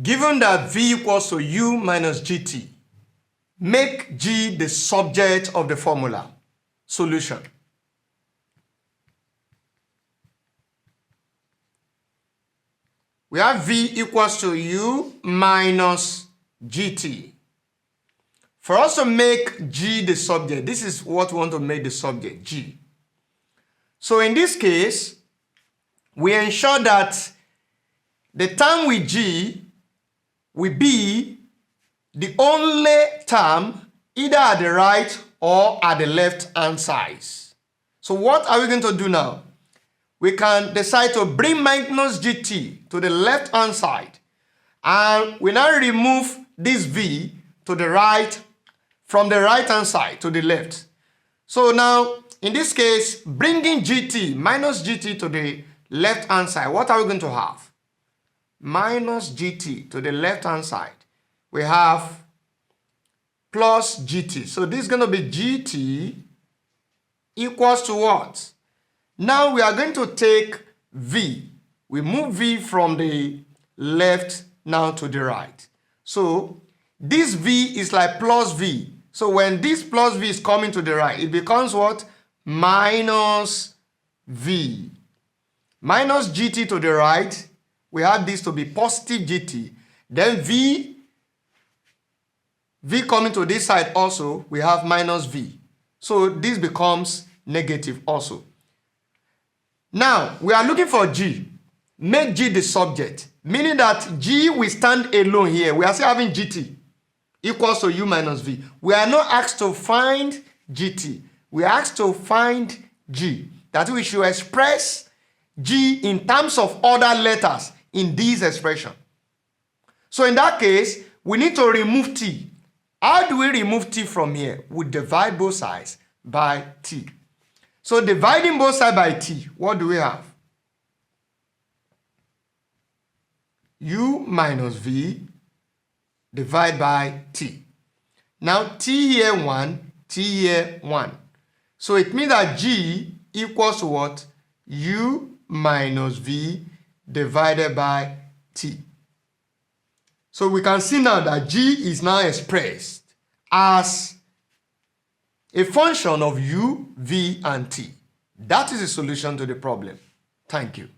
Given that V equals to U minus GT, make G the subject of the formula. Solution. We have V equals to U minus GT. For us to make G the subject, this is what we want to make the subject, G. So in this case, we ensure that the term with G will be the only term either at the right or at the left hand side. So what are we going to do now? We can decide to bring minus GT to the left hand side, and we now remove this V to the right from the right hand side to the left. So now in this case, bringing GT minus GT to the left hand side, what are we going to have? Minus GT to the left hand side, we have plus GT. So this is going to be GT equals to what? Now we are going to take V. We move V from the left now to the right. So this V is like plus V. So when this plus V is coming to the right, it becomes what? Minus V. Minus GT to the right, we have this to be positive GT. Then V coming to this side also, we have minus V. So this becomes negative also. Now, we are looking for G. Make G the subject, meaning that G will stand alone here. We are still having GT equals to U minus V. We are not asked to find GT. We are asked to find G. That we should express G in terms of other letters in this expression. So in that case, we need to remove T. How do we remove T from here? We divide both sides by T. So dividing both sides by T, what do we have? U minus V divided by T. Now T here 1, T here 1. So it means that G equals to what? U minus V divided by T. So we can see now that G is now expressed as a function of U, V, and T. That is the solution to the problem. Thank you.